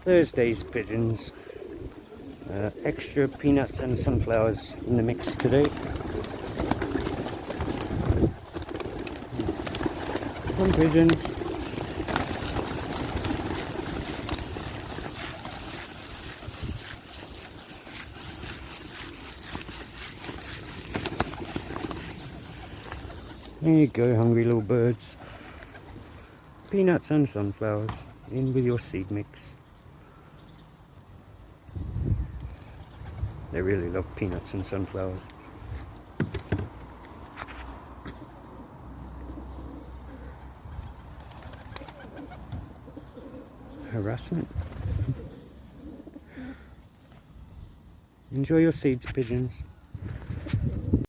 Thursday's pigeons. Extra peanuts and sunflowers in the mix today. Some pigeons. There you go, hungry little birds. Peanuts and sunflowers in with your seed mix. They really love peanuts and sunflowers. Harassment. Enjoy your seeds, pigeons.